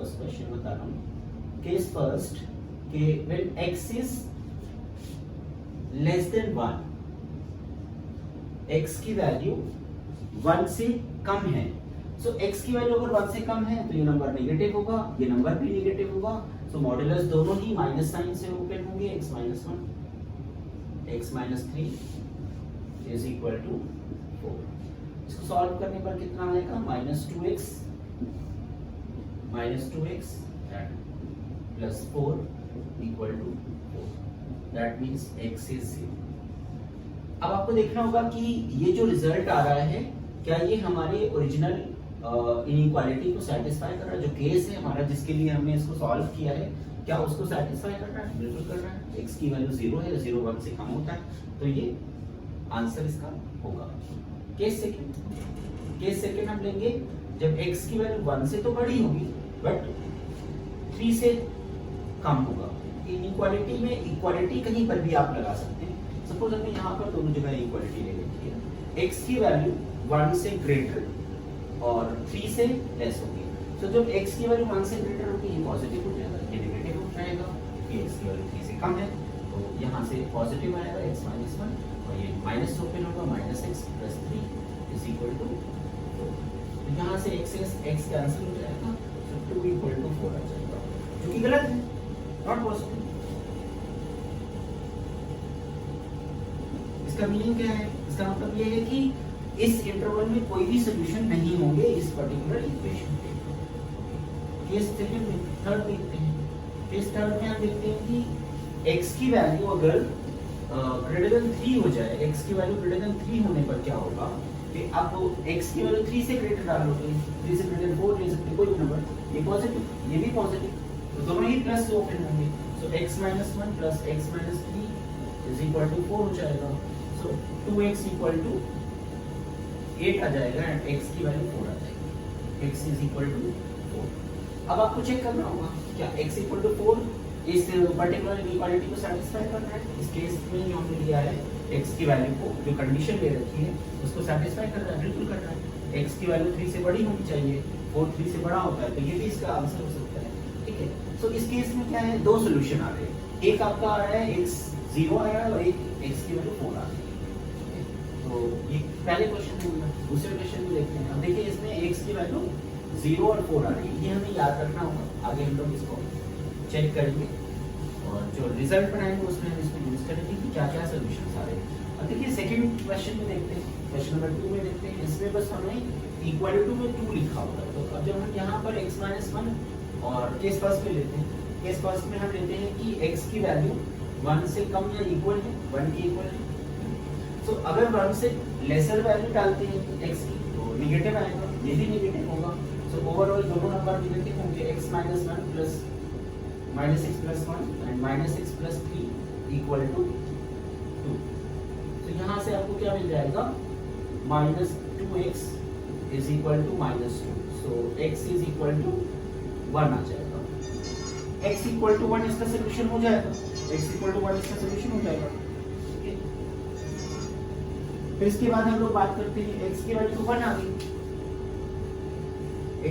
First question बता रहा हूँ। केस फर्स्ट के when x is less than 1, x की वैल्यू 1 से कम है। सो x की वैल्यू अगर 1 से कम है तो ये नंबर नेगेटिव होगा, ये नंबर भी नेगेटिव होगा। सो मॉड्यूलस दोनों ही माइनस साइन से ओपन होंगे, x minus 1 x minus 3 is equal to 4। इसको सॉल्व करने पर कितना आएगा, -2x plus 4 equal to 4, that means x is 0। अब आपको देखना होगा कि ये जो रिजल्ट आ रहा है क्या ये हमारे ओरिजिनल इनइक्वालिटी को सेटिस्फाई कर रहा है। जो केस है हमारा जिसके लिए हमने इसको सॉल्व किया है, क्या उसको सेटिस्फाई कर रहा है? बिल्कुल कर रहा है। x की वैल्यू 0 है, 0 1 से कम होता है, तो ये आंसर इसका होगा। केस सेकंड हम लेंगे जब x की वैल्यू 1 से तो बड़ी होगी बट 3 से कम होगा। इनइक्वालिटी में इक्वालिटी कहीं पर भी आप लगा सकते हैं। सपोज हमने यहाँ पर दोनों जगह इक्वालिटी ले लेती है, x की वैल्यू 1 से ग्रेटर और 3 से लेस होगी। तो जब x की वैल्यू 1 से ग्रेटर होगी ये पॉजिटिव हो जाएगा, ये नेगेटिव हो जाएगा। ये x की वैल्यू 3 से कम है तो यहाँ से पॉजिटिव आएगा x माइनस 1 और ये माइनस ओपन होगा, -x plus 3 is equal to 4। तो यहाँ से x कैंसिल हो जाएगा, तो 2 इक्वल टू 4 आ जाएगा, जो कि गलत है, नॉट पॉसिबल। इसका मीनिंग क्या है? इसका मतलब ये है कि इस इंटरवल में कोई भी सॉल्यूशन नहीं होंगे इस पर्टिकुलर इक्वेशन के। केस सेकंड में थर्ड देखते हैं। केस थर्ड में हम देखते हैं कि x की वैल्यू अगर ग्रेटर देन 3 हो जाए, x की वैल्यू ग्रेटर देन 3 होने पर क्या होगा कि आप x की वैल्यू 3 से ग्रेटर डालोगे, 3 से ग्रेटर 4 ले सकते कोई भी नंबर, ये पॉजिटिव, ये भी पॉजिटिव, तो दोनों ही प्लस से ओपन होंगे। So x minus 1 plus x minus 3 is equal to 4 हो जाएगा। सो 2x इक्वल टू 8 आ जाएगा एंड x की वैल्यू 4 आ जाएगी, x इज इक्वल टू 4। अब आपको चेक करना होगा क्या x इक्वल टू 4 इस पर्टिकुलर इक्वालिटी को सेटिस्फाई कर रहा है। इस केस में जो हमने लिया है x की वैल्यू को, जो कंडीशन ले रखी है उसको सेटिस्फाई कर रहा है, बिल्कुल कर रहा है। x की वैल्यू 3 से बड़ी होनी चाहिए, 4 3 से बड़ा होता है, तो ये भी इसका आंसर हो सकता है। ठीक है, सो इस केस में क्या है, दो सॉल्यूशन आ रहे हैं, एक आपका आ रहा है x 0 आ रहा है और एक x की वैल्यू 4 आ रही है। तो ये पहले क्वेश्चन में, दूसरे क्वेश्चन में देखते हैं। अब देखिए इसमें x की वैल्यू 0 और 4 आ रही है, ये हमें याद रखना होगा, आगे हम लोग इसको चेक करेंगे और जो रिजल्ट बनाएंगे उसमें हम इसको यूज करेंगे कि क्या क्या सॉल्यूशंस आ रहे हैं। अब देखिए सेकंड क्वेश्चन में देखते हैं, क्वेश्चन नंबर 2 में देखते हैं। इसमें बस हमें इक्वल टू में 2 लिखा होगा, तो अब जब हम यहाँ पर x माइनस 1 और केस फर्स्ट में लेते हैं, केस फर्स्ट में हम लेते हैं कि x की वैल्यू 1 से कम या इक्वल है, 1 के इक्वल है। तो अगर 1 से लेसर वैल्यू डालते हैं x की तो नेगेटिव आएगा, ये भी नेगेटिव होगा। सो ओवरऑल दोनों नंबर नेगेटिव होंगे, x minus 1 plus -x plus 1 and -x plus 3 equal to 2। तो यहाँ से आपको क्या मिल जाएगा, -2x is equal to -2। So x is equal to 1 आ जाएगा। x इक्वल टू 1 इसका सॉल्यूशन हो जाएगा, x इक्वल टू 1 इसका सॉल्यूशन हो जाएगा। फिर इसके बाद हम लोग बात करते हैं, x की वैल्यू 1 आ गई,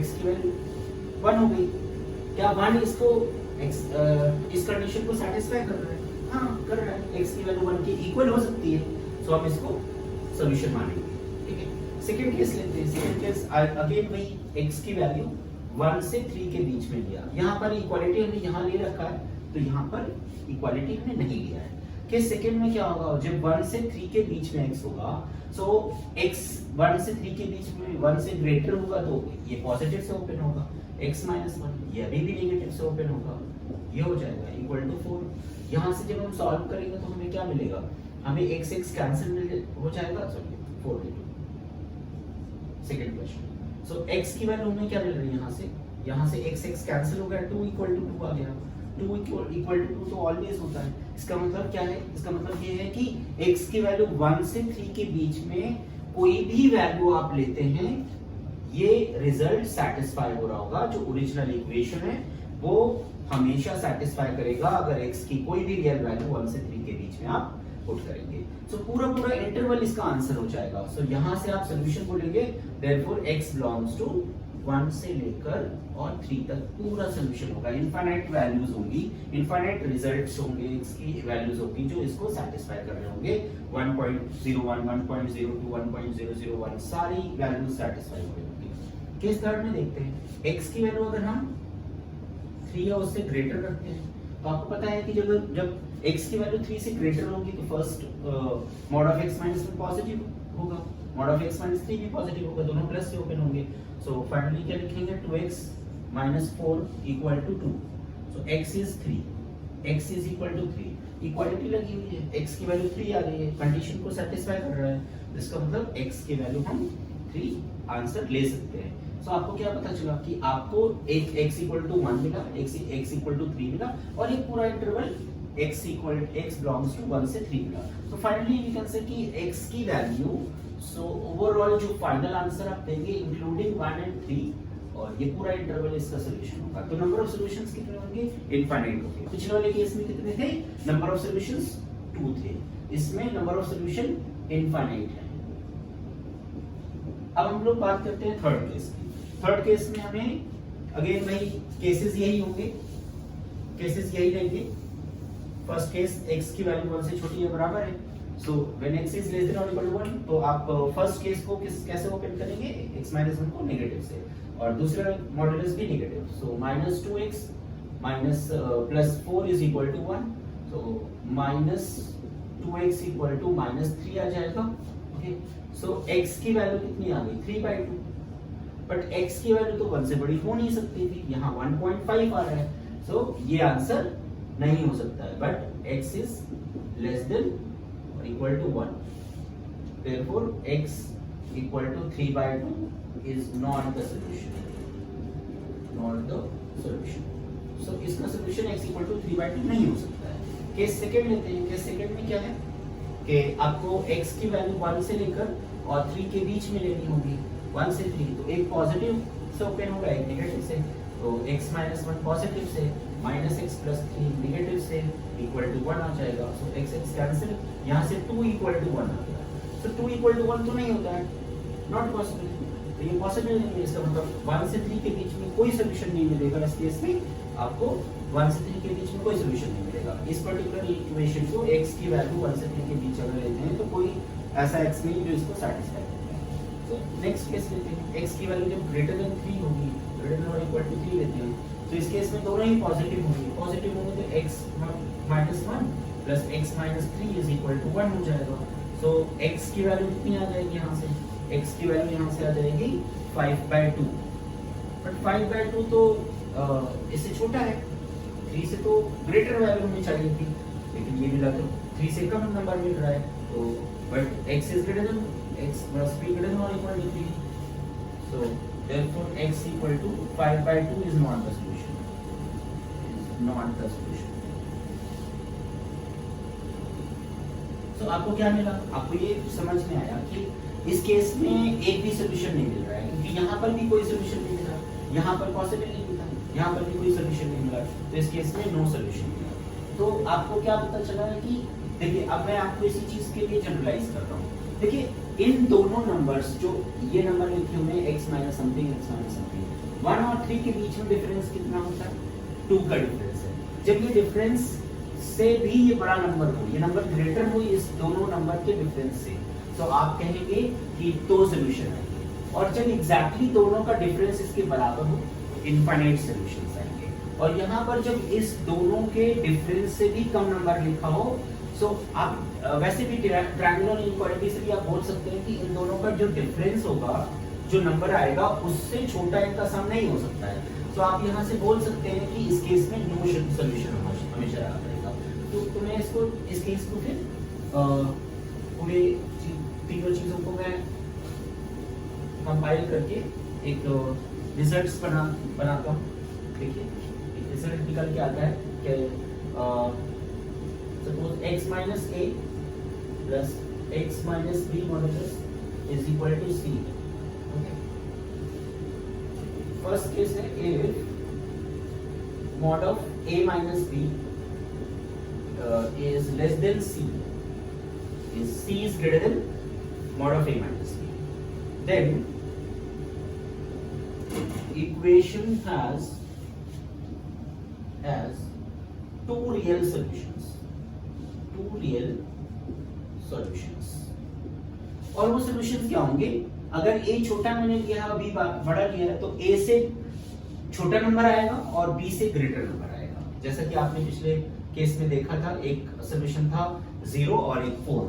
x की वैल्यू 1 हो गई। क्या 1 इसको इस कंडीशन को सेटिस्फाई कर रहा है? हाँ कर रहा है, x की वैल्यू 1 के इक्वल हो सकती है, सो हम इसको सॉल्यूशन मानेंगे। ठीक है, सेकंड केस लेते हैं। सेकंड केस अगेन वही x की वैल्यू 1 से 3 के बीच में लिया, यहाँ पर इक्वालिटी हमने यहाँ ले रखा है, तो यहाँ पर इक्वालिटी हमने नहीं लिया है। केस सेकंड में क्या होगा, जब 1 से 3 के बीच में x होगा, सो x 1 से 3 के बीच में 1 से ग्रेटर होगा तो ये पॉजिटिव से ओपन होगा, x माइनस 1 ये अभी भी नेगेटिव से ओपन होगा, ये हो जाएगा इक्वल टू 4। यहाँ से जब हम सॉल्व करेंगे तो हमें क्या मिलेगा, हमें x कैंसिल हो जाएगा, सॉरी 4 ले लो। सेकंड क्वेश्चन, सो x की वैल्यू हमें क्या मिल रही है, यहाँ से x कैंसिल हो गया, 2 इक्वल टू 2 आ गया। 2 इक्वल टू 2 तो ऑलवेज होता है। इसका मतलब क्या है, इसका मतलब ये है कि x की वैल्यू 1 से 3 के बीच में कोई भी वैल्यू आप लेते हैं, ये रिजल्ट सेटिस्फाई हो रहा होगा। जो ओरिजिनल इक्वेशन है वो हमेशा सेटिस्फाई करेगा अगर x की कोई भी रियल वैल्यू 1 से 3 के बीच में आप पुट करेंगे। सो पूरा इंटरवल इसका आंसर हो जाएगा। सो यहाँ से आप सोल्यूशन बोलेंगे, देयरफॉर x बिलोंग्स टू 1 से लेकर और 3 तक पूरा सोल्यूशन होगा। इनफाइनाइट वैल्यूज होंगी, इनफाइनाइट रिजल्ट्स होंगे, इसकी वैल्यूज होगी जो इसको सेटिस्फाई कर रहे होंगे। 1.01, 1.02, 1.001 सारी वैल्यूज सेटिस्फाई हो रही होंगी। केस थर्ड में देखते हैं, x की वैल्यू अगर हम 3 या उससे ग्रेटर रखते हैं तो आपको पता है कि जब x की वैल्यू 3 से ग्रेटर होगी तो first mod of x minus 1 positive होगा, मॉड ऑफ x माइनस 3 भी पॉजिटिव होगा, दोनों प्लस से ओपन होंगे। सो फाइनली क्या लिखेंगे, 2x minus 4 equal to 2. So x is 3, x is equal to 3. Equality लगी हुई है, x की वैल्यू 3 आ गई है, कंडीशन को सेटिस्फाई कर रहा है, इसका मतलब x की वैल्यू हम 3 आंसर ले सकते हैं। सो आपको क्या पता चला कि आपको एक x इक्वल टू 1 मिला, x इक्वल टू 3 मिला और ये पूरा इंटरवल x बिलोंग्स टू 1 से 3 मिला। So finally we can say कि x की वैल्यू, सो ओवरऑल जो फाइनल आंसर आप देंगे इंक्लूडिंग 1 एंड 3 और ये पूरा इंटरवल इसका सॉल्यूशन होगा। तो नंबर ऑफ सॉल्यूशंस कितने होंगे, इनफाइनाइट होंगे। पिछले वाले केस में कितने थे, नंबर ऑफ सॉल्यूशंस 2 थे, इसमें नंबर ऑफ सॉल्यूशन इनफाइनाइट है। अब हम लोग बात करते हैं थर्ड केस की। थर्ड केस में हमें अगेन वही केसेस यही होंगे, केसेस यही रहेंगे। फर्स्ट केस x की वैल्यू 1 से छोटी या बराबर है, so when x is less than और इक्वल टू 1 तो आप फर्स्ट केस को कैसे ओपन करेंगे, x माइनस 1 को नेगेटिव से और दूसरा मॉडुलस भी negative. So minus 2x minus plus 4 is equal to 1, so minus 2x equal to minus 3 आ जाएगा। ओके, सो x की वैल्यू कितनी आ गई, 3/2, बट x की वैल्यू तो 1 से बड़ी हो नहीं सकती थी, यहाँ 1.5 आ रहा है, सो ये आंसर नहीं हो सकता है। But x is less than और equal to 1, therefore x equal to 3/2 is not the solution, not the solution. So इसका solution x equal to 3/2 नहीं हो सकता है। केस सेकंड लेते हैं। केस सेकंड में क्या है कि आपको x की वैल्यू 1 से लेकर और 3 के बीच में लेनी होगी, 1 से 3, तो एक पॉजिटिव से ओपन होगा, एक नेगेटिव से, तो x माइनस 1 पॉजिटिव से, माइनस x प्लस 3 नेगेटिव से इक्वल टू 1 आ जाएगा। सो x कैंसिल, यहाँ से 2 इक्वल टू 1 आ गया। सो 2 इक्वल टू 1 तो नहीं होता है, नॉट पॉसिबल, तो ये पॉसिबल नहीं है। इसका मतलब 1 से 3 के बीच में कोई सोल्यूशन नहीं मिलेगा। इस केस में आपको 1 से 3 के बीच में कोई सोल्यूशन नहीं मिलेगा। इस पर्टिकुलर इक्वेशन को x की वैल्यू 1 से 3 के बीच अगर लेते हैं तो कोई ऐसा x नहीं जो इसको सेटिस्फाई करता है। तो नेक्स्ट केस लेते हैं, x की वैल्यू जब ग्रेटर देन 3 होगी, ग्रेटर देन और इक्वल टू 3 लेते हैं, तो इस केस में दोनों ही पॉजिटिव होंगे। पॉजिटिव होंगे तो x minus 1 plus x minus 3 is equal to 1 हो जाएगा। सो x की वैल्यू कितनी आ जाएगी, यहाँ से x की वैल्यू यहाँ से आ जाएगी 5/2, बट 5/2 तो इससे छोटा है, 3 से तो ग्रेटर वैल्यू होनी चाहिए थी, लेकिन ये मिला तो 3 से कम नंबर मिल रहा है, तो but x is greater than x must be greater than or equal to 3, so therefore x equal to 5/2 is not the solution, is not the solution. So आपको क्या मिला, आपको ये समझ में आया कि इस केस में एक भी सोल्यूशन नहीं मिल रहा है, क्योंकि यहाँ पर भी कोई सोल्यूशन नहीं मिला, यहाँ पर पॉसिबल नहीं मिला, यहाँ पर भी कोई सोल्यूशन नहीं मिला, तो इस केस में नो सोल्यूशन मिला। तो आपको क्या पता चला है कि देखिए, अब मैं आपको इसी चीज के लिए जनरलाइज कर रहा हूँ। देखिए, इन दोनों नंबर्स जो ये नंबर लिखे हुए हैं x माइनस समथिंग, 1 और 3 के बीच में डिफरेंस कितना होता है, 2 का डिफरेंस है। जब ये डिफरेंस से भी ये बड़ा नंबर हो, ये नंबर ग्रेटर हो इस दोनों नंबर के डिफरेंस से, तो आप कहेंगे कि 2 सॉल्यूशन आएंगे। और जब एग्जैक्टली दोनों का डिफरेंस इसके बराबर हो, इनफाइनाइट सॉल्यूशंस आएंगे। और यहाँ पर जब इस दोनों के डिफरेंस से भी कम नंबर लिखा हो, सो आप वैसे भी ट्रायंगुलर इनइक्वालिटी से भी आप बोल सकते हैं कि इन दोनों का जो डिफरेंस होगा, जो नंबर आएगा, उससे छोटा इनका सम नहीं हो सकता है। तो आप यहाँ से बोल सकते हैं कि इस केस में नो सॉल्यूशन हमेशा याद रहेगा। तो मैं इसको, इस केस को फिर पूरे तीनों चीजों को मैं कंपाइल करके एक रिजल्ट्स बनाता हूँ। देखिए, रिजल्ट निकल के आता है कि suppose x minus a plus x minus b modulus is equal to c. Okay. First case है if mod of a minus b is less than c, is c is greater than mod of a minus b, then equation has two real solutions. और वो solutions क्या होंगे? अगर a छोटा मैंने लिया है, b बड़ा लिया है, तो a से छोटा नंबर आएगा और b से ग्रेटर नंबर आएगा। जैसा कि आपने पिछले केस में देखा था, एक सॉल्यूशन था 0 और एक 4,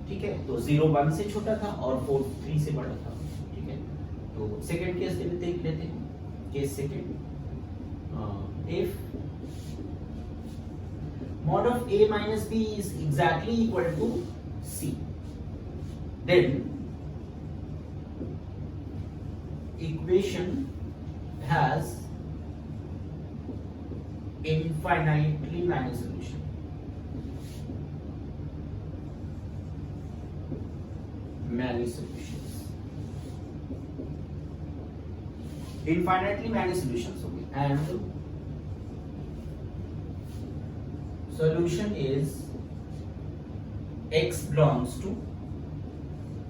ठीक है? तो 0 1 से छोटा था और 4 3 से बड़ा था, ठीक है? तो सेकंड केस देख लेते हैं। Case second, if mod of a minus b is exactly equal to c, then equation has infinitely many solutions. Infinitely many solutions होंगे, and solution is x belongs to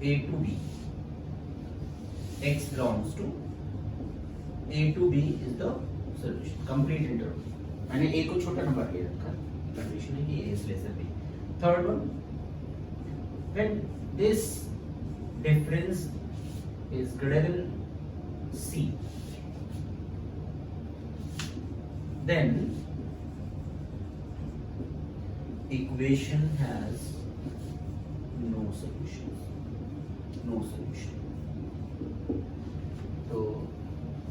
a to b. X belongs to a to b is the solution. Complete interval. मैंने a को छोटा number ले रखा है, condition है कि a is less than b. Third one, when this difference is greater than c, then equation has no solution. तो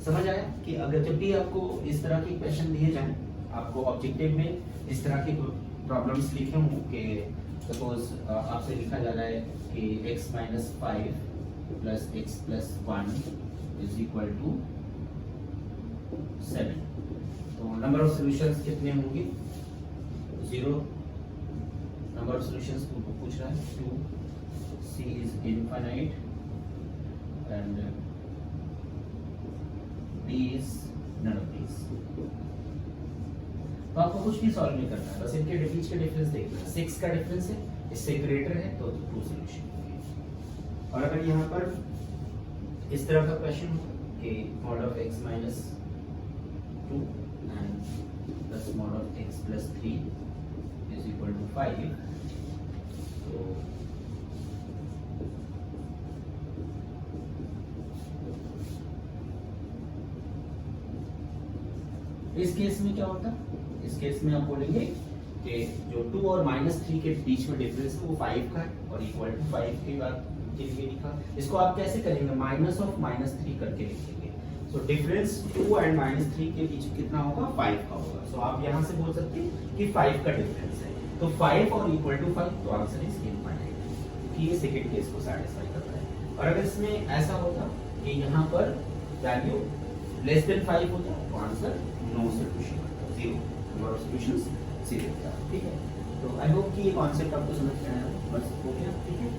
समझ आया कि अगर जब भी आपको इस तरह के क्वेश्चन दिए जाएं, आपको ऑब्जेक्टिव में इस तरह के प्रॉब्लम्स लिखे हों कि सपोज आपसे लिखा जा रहा है कि x minus 5 plus x plus 1 is equal to 7, तो नंबर ऑफ सॉल्यूशंस कितने होंगे? 0। नंबर ऑफ सॉल्यूशंस पूछ रहा है 2, c is infinite and d is none of these। तो आपको कुछ भी सॉल्व नहीं करना है, बस इनके बीच के डिफरेंस देखना है। 6 का डिफरेंस है, इससे ग्रेटर है तो 2 सॉल्यूशन होंगे। और अगर यहाँ पर इस तरह का क्वेश्चन हो कि mod of x minus 2 and plus mod of x plus 3 is equal to 5, तो इस केस में क्या होता? इस केस में आप बोलेंगे कि जो 2 और -3 के बीच में डिफरेंस है वो 5 का है और इक्वल टू 5 के बाद के लिए लिखा। इसको आप कैसे करेंगे? माइनस ऑफ -3 करके लिखेंगे। सो डिफरेंस 2 एंड -3 के बीच कितना होगा? 5 का होगा। सो आप यहाँ से बोल सकते हैं कि 5 का डिफरेंस है, तो 5 और इक्वल टू 5, तो आंसर इज इनफाइनाइट, कि ये सेकंड केस को सैटिस्फाई करता है। और अगर इसमें ऐसा होता कि यहाँ पर वैल्यू लेस देन 5 होता तो answer no solution, 0, number of solutions 0 होता, ठीक है? तो आई होप कि ये कॉन्सेप्ट आपको समझ में आया, बस हो गया, ठीक है?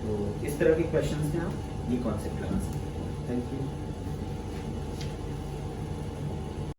तो इस तरह के क्वेश्चंस में आप ये कॉन्सेप्ट लगा सकते हैं। Thank you.